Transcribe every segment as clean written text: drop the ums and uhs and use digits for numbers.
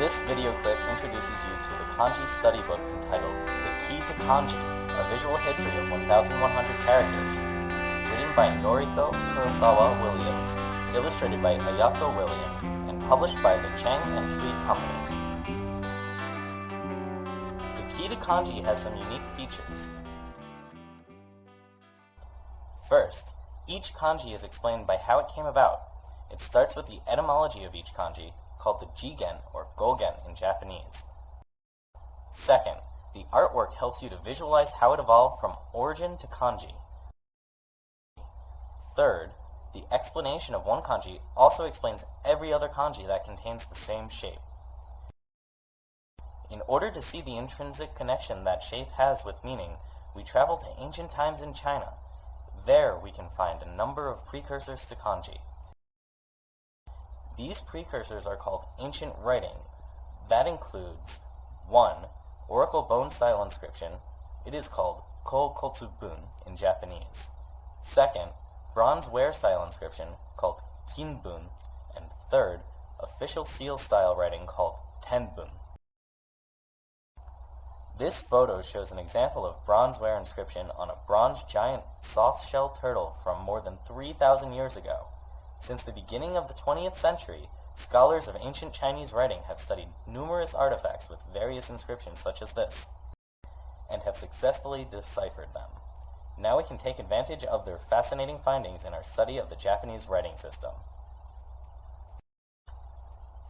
This video clip introduces you to the kanji study book entitled The Key to Kanji, A Visual History of 1,100 Characters, written by Noriko Kurosawa Williams, illustrated by Ayako Williams, and published by the Chang and Sui Company. The Key to Kanji has some unique features. First, each kanji is explained by how it came about. It starts with the etymology of each kanji, called the jigen or gogen in Japanese. Second, the artwork helps you to visualize how it evolved from origin to kanji. Third, the explanation of one kanji also explains every other kanji that contains the same shape. In order to see the intrinsic connection that shape has with meaning, we travel to ancient times in China. There we can find a number of precursors to kanji. These precursors are called ancient writing. That includes 1. Oracle bone style inscription. It is called Kokotsubun in Japanese. 2nd, bronze ware style inscription called Kinbun. And 3rd, official seal style writing called Tenbun. This photo shows an example of bronze ware inscription on a bronze giant soft-shell turtle from more than 3,000 years ago. Since the beginning of the 20th century, scholars of ancient Chinese writing have studied numerous artifacts with various inscriptions such as this, and have successfully deciphered them. Now we can take advantage of their fascinating findings in our study of the Japanese writing system.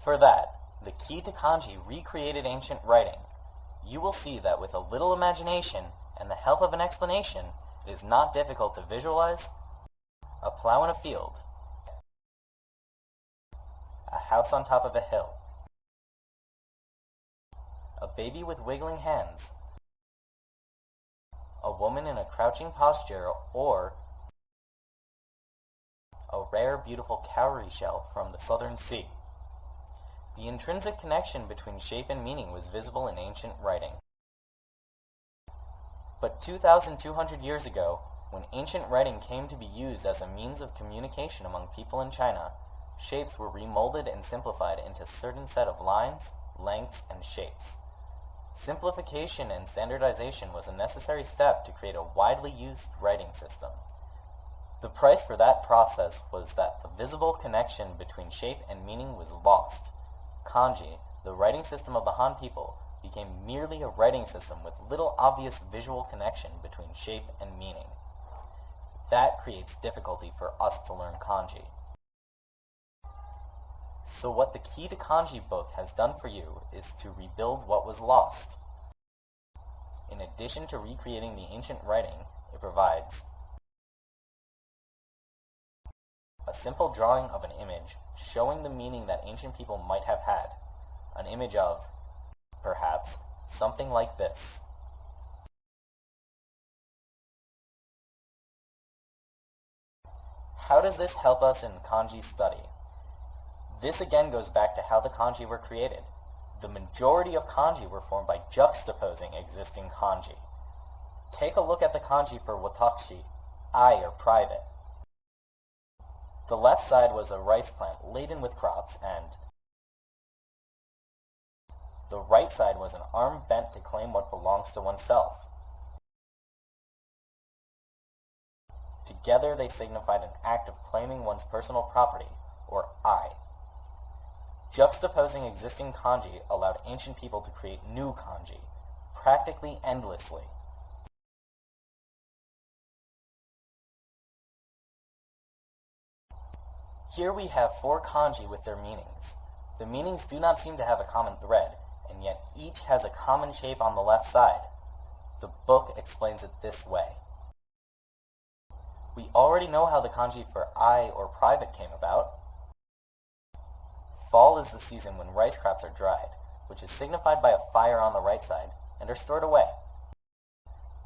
For that, the Key to Kanji recreated ancient writing. You will see that with a little imagination and the help of an explanation, it is not difficult to visualize a plow in a field, a house on top of a hill, a baby with wiggling hands, a woman in a crouching posture, or a rare, beautiful cowrie shell from the southern sea. The intrinsic connection between shape and meaning was visible in ancient writing. But 2,200 years ago, when ancient writing came to be used as a means of communication among people in China, shapes were remolded and simplified into a certain set of lines, lengths, and shapes. Simplification and standardization was a necessary step to create a widely used writing system. The price for that process was that the visible connection between shape and meaning was lost. Kanji, the writing system of the Han people, became merely a writing system with little obvious visual connection between shape and meaning. That creates difficulty for us to learn kanji. So what the Key to Kanji book has done for you is to rebuild what was lost. In addition to recreating the ancient writing, it provides a simple drawing of an image showing the meaning that ancient people might have had. An image of, perhaps, something like this. How does this help us in kanji study? This again goes back to how the kanji were created. The majority of kanji were formed by juxtaposing existing kanji. Take a look at the kanji for watashi, I or private. The left side was a rice plant laden with crops, and the right side was an arm bent to claim what belongs to oneself. Together they signified an act of claiming one's personal property, or I. Juxtaposing existing kanji allowed ancient people to create new kanji, practically endlessly. Here we have 4 kanji with their meanings. The meanings do not seem to have a common thread, and yet each has a common shape on the left side. The book explains it this way. We already know how the kanji for I or private came about. Fall is the season when rice crops are dried, which is signified by a fire on the right side, and are stored away.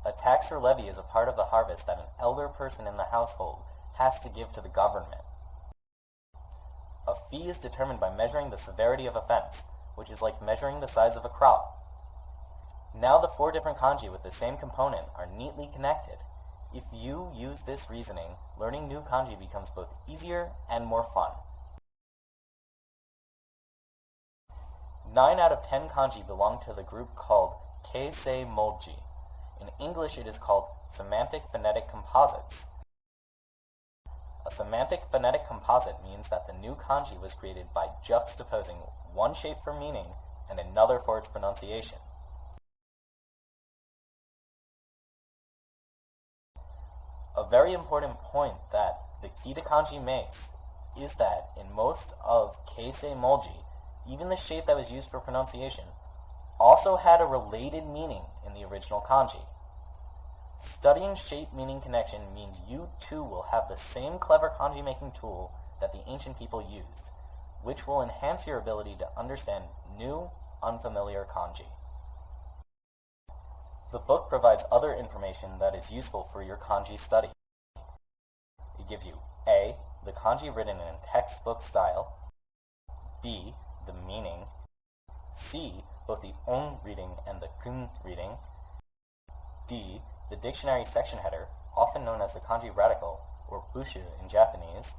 A tax or levy is a part of the harvest that an elder person in the household has to give to the government. A fee is determined by measuring the severity of offense, which is like measuring the size of a crop. Now the 4 different kanji with the same component are neatly connected. If you use this reasoning, learning new kanji becomes both easier and more fun. 9 out of 10 kanji belong to the group called Keisei-moji. In English it is called Semantic-phonetic composites. A semantic-phonetic composite means that the new kanji was created by juxtaposing one shape for meaning and another for its pronunciation. A very important point that the Kita kanji makes is that in most of Keisei-moji, even the shape that was used for pronunciation also had a related meaning in the original kanji. Studying shape-meaning connection means you too will have the same clever kanji-making tool that the ancient people used, which will enhance your ability to understand new, unfamiliar kanji. The book provides other information that is useful for your kanji study. It gives you A, the kanji written in textbook style, B, the meaning, C, both the on reading and the kun reading, D, the dictionary section header, often known as the kanji radical, or bushu in Japanese,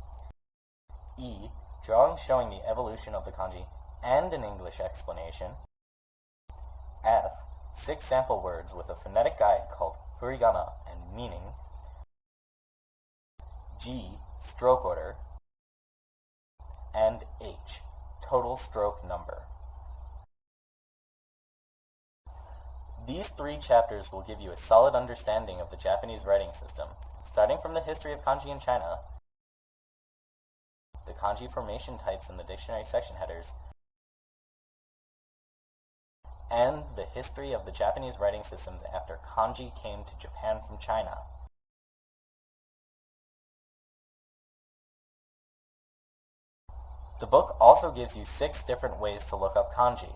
E, drawings showing the evolution of the kanji and an English explanation, F, 6 sample words with a phonetic guide called furigana and meaning, G, stroke order, and H, total stroke number. These 3 chapters will give you a solid understanding of the Japanese writing system, starting from the history of kanji in China, the kanji formation types in the dictionary section headers, and the history of the Japanese writing systems after kanji came to Japan from China. The book also gives you 6 different ways to look up kanji.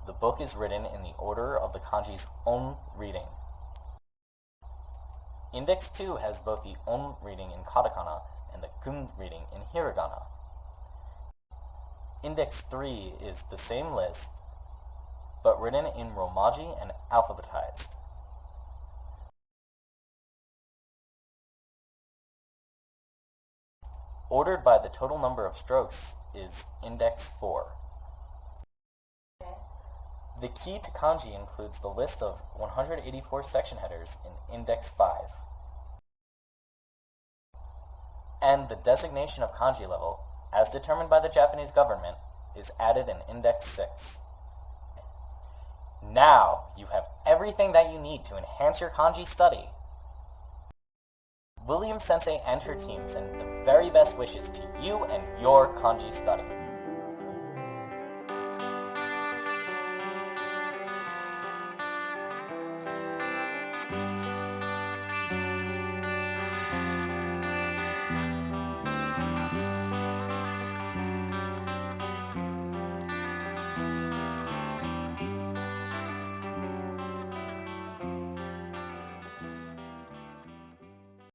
The book is written in the order of the kanji's on reading. Index 2 has both the on reading in katakana and the kun reading in hiragana. Index 3 is the same list, but written in Romaji and alphabetized. Ordered by the total number of strokes is Index 4. The key to kanji includes the list of 184 section headers in Index 5. And the designation of kanji level, as determined by the Japanese government, is added in Index 6. Now you have everything that you need to enhance your kanji study. William Sensei and her team send the very best wishes to you and your kanji study.